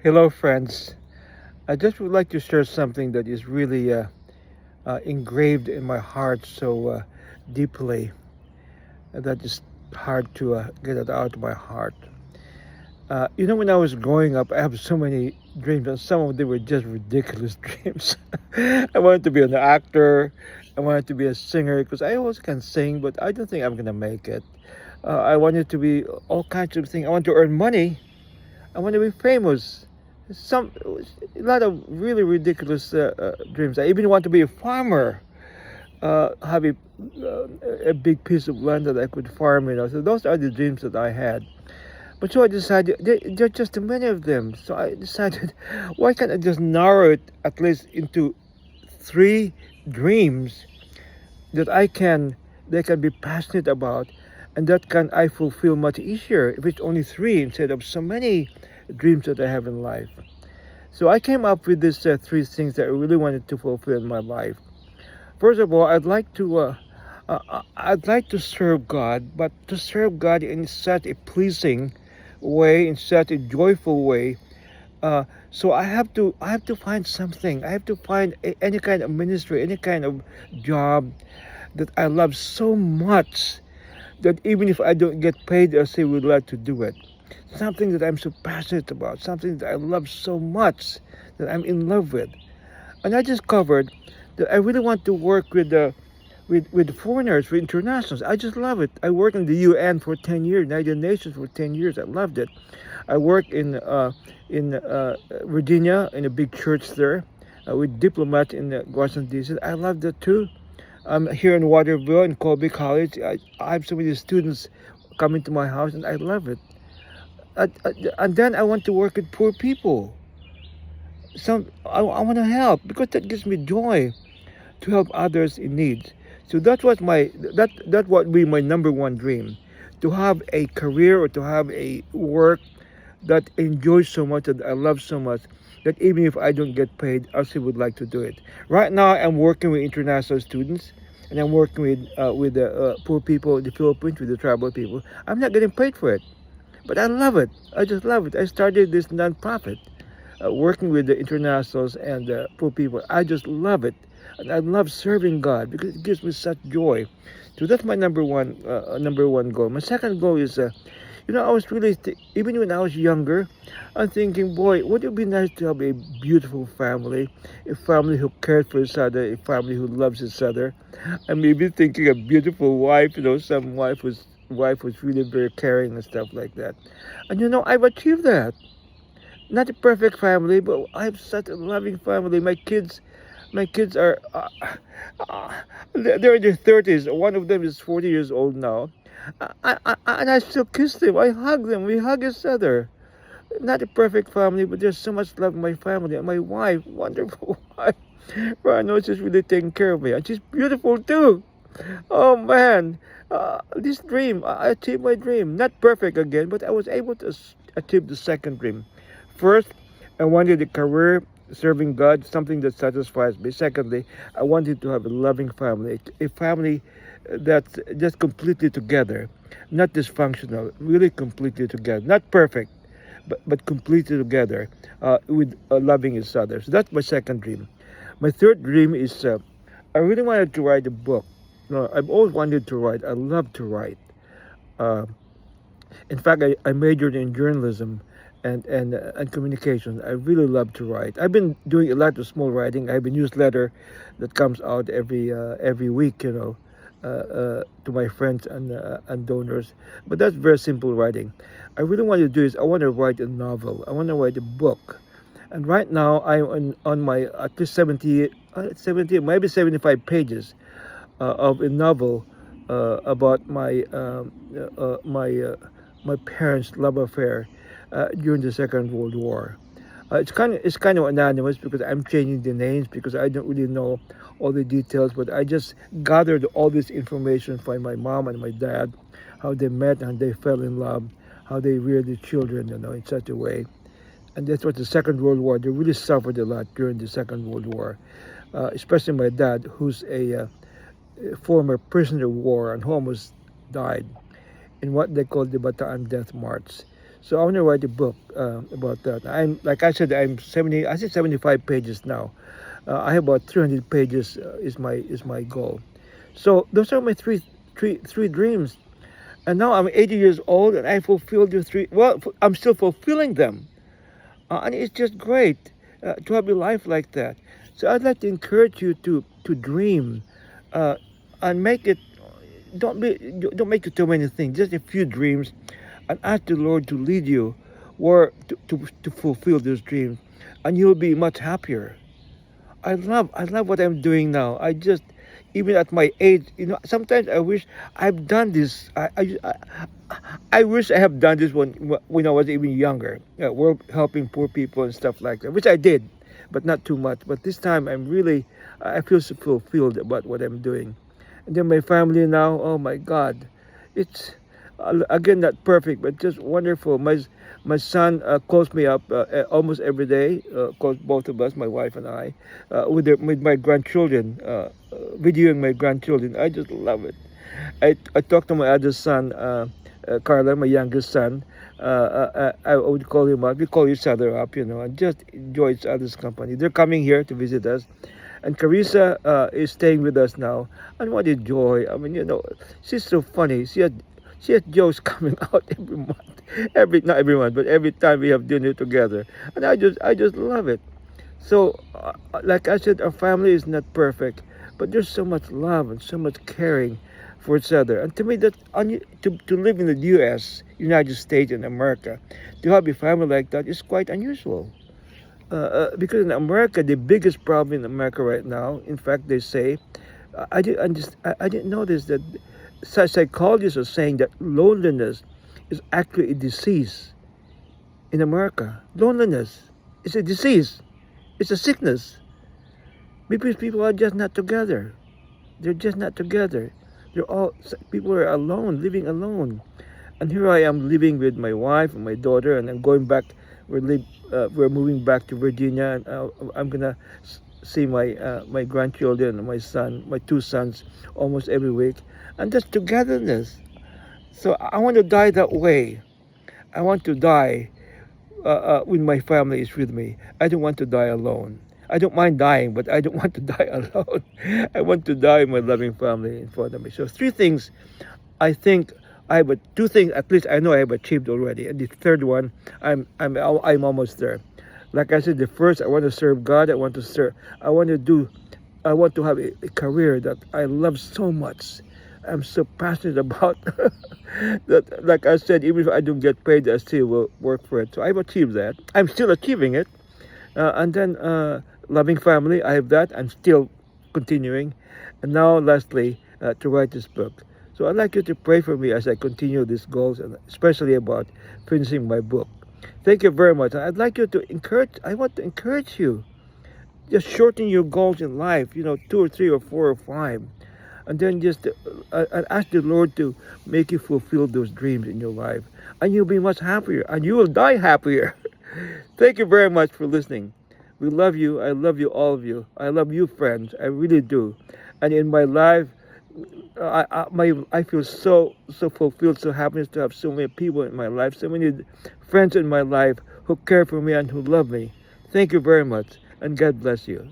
Hello, friends. I just would like to share something that is really engraved in my heart so deeply that is hard to get it out of my heart. When I was growing up, I have so many dreams, and some of them were just ridiculous dreams. I wanted to be an actor. I wanted to be a singer because I always can sing, but I don't think I'm gonna make it. I wanted to be all kinds of things. I want to earn money. I want to be famous. Some A lot of really ridiculous dreams. I even want to be a farmer, have a big piece of land that I could farm. So those are the dreams that I had. But so I decided there are just too many of them. So I decided, why can't I just narrow it at least into three dreams that they can be passionate about, and that can I fulfill much easier if it's only three instead of so many dreams that I have in life. So I came up with these three things that I really wanted to fulfill in my life. First of all, I'd like to serve God, but to serve God in such a pleasing way, in such a joyful way. So I have to find something. I have to find any kind of ministry, any kind of job that I love so much that even if I don't get paid, I still would like to do it. Something that I'm so passionate about, something that I love so much that I'm in love with. And I discovered that I really want to work with foreigners, with internationals. I just love it. I worked in the UN for 10 years, United Nations for 10 years. I loved it. I worked in Virginia in a big church there with diplomats in Washington D.C. I loved it too. Here in Waterville in Colby College, I have so many students coming to my house, and I love it. And then I want to work with poor people. I want to help because that gives me joy to help others in need. So that would be my number one dream, to have a career or to have a work that enjoys so much, that I love so much, that even if I don't get paid, I still would like to do it. Right now, I'm working with international students, and I'm working with the poor people in the Philippines, with the tribal people. I'm not getting paid for it, but I love it. I just love it. I started this nonprofit, working with the internationals and the poor people. I just love it. And I love serving God because it gives me such joy. So that's my number one goal. My second goal is, I was even when I was younger, I'm thinking, boy, would it be nice to have a beautiful family, a family who cares for each other, a family who loves each other. And maybe thinking a beautiful wife, some wife was really very caring and stuff like that. And I've achieved that. Not a perfect family, but I have such a loving family. My kids are they're in their 30s. One of them is 40 years old now. And I still kiss them. I hug them. We hug each other. Not a perfect family, but there's so much love in my family. And my wife, wonderful wife, I know she's really taking care of me, and she's beautiful too. Oh man, this dream, I achieved my dream. Not perfect again, but I was able to achieve the second dream. First, I wanted a career serving God, something that satisfies me. Secondly, I wanted to have a loving family, a family that's just completely together, not dysfunctional, really completely together. Not perfect, but completely together with loving each other. So that's my second dream. My third dream is I really wanted to write a book. No, I've always wanted to write. I love to write. Uh, in fact, I majored in journalism and communications. I really love to write. I've been doing a lot of small writing. I have a newsletter that comes out every week, to my friends and donors. But that's very simple writing. I really want to do is I want to write a novel. I want to write a book. And right now I'm on my at least 70, maybe 75 pages of a novel about my parents' love affair during the Second World War. It's kind of anonymous because I'm changing the names because I don't really know all the details, but I just gathered all this information from my mom and my dad, how they met and they fell in love, how they reared their children, in such a way. And that's what the Second World War. They really suffered a lot during the Second World War, especially my dad, who's a former prisoner of war and who almost died in what they call the Bataan Death March. So I want to write a book about that. I'm like I said, I'm 70. I think 75 pages now. I have about 300 pages is my goal. So those are my three dreams. And now I'm 80 years old, and I fulfilled the three. Well, I'm still fulfilling them, and it's just great to have a life like that. So I'd like to encourage you to dream, uh, and make it. Don't make it too many things. Just a few dreams, and ask the Lord to lead you, or to fulfill those dreams, and you'll be much happier. I love what I'm doing now. I just, even at my age, sometimes I wish I've done this. I wish I have done this when I was even younger. We're helping poor people and stuff like that, which I did, but not too much. But this time I feel so fulfilled about what I'm doing. And then my family now, oh my God, it's again not perfect, but just wonderful. My son calls me up almost every day. Calls both of us, my wife and I, with my grandchildren, videoing my grandchildren. I just love it. I talked to my other son, Carla, my youngest son. I would call him up. We call each other up, and just enjoy each other's company. They're coming here to visit us. And Carissa is staying with us now. And what a joy. I mean, she's so funny. She has jokes coming out every month. Not every month, but every time we have dinner together. And I just love it. So, like I said, our family is not perfect, but there's so much love and so much caring for each other. And to me, to live in the U.S., United States, and America, to have a family like that is quite unusual. Because in America, the biggest problem in America right now, in fact, they say, I didn't know this, that psychologists are saying that loneliness is actually a disease in America. Loneliness is a disease. It's a sickness. Because people are just not together. They're just not together. People are alone, living alone. And here I am living with my wife and my daughter, and I'm going back. We're moving back to Virginia, and I'm gonna see my grandchildren and my two sons, almost every week, and that's togetherness. So I want to die that way. I want to die when my family is with me. I don't want to die alone. I don't mind dying, but I don't want to die alone. I want to die with my loving family in front of me. So three things I think two things at least I know I have achieved already, and the third one I'm almost there. Like I said, the first, I want to serve God. I want to have a career that I love so much. I'm so passionate about that. Like I said, even if I don't get paid, I still will work for it. So I've achieved that. I'm still achieving it. And then loving family, I have that. I'm still continuing. And now, lastly, to write this book. So I'd like you to pray for me as I continue these goals, and especially about finishing my book. Thank you very much. I want to encourage you. Just shorten your goals in life, 2 or 3 or 4 or 5. And then just ask the Lord to make you fulfill those dreams in your life. And you'll be much happier, and you will die happier. Thank you very much for listening. We love you. I love you, all of you. I love you, friends. I really do. And in my life, I feel so fulfilled, so happy to have so many people in my life, so many friends in my life who care for me and who love me. Thank you very much, and God bless you.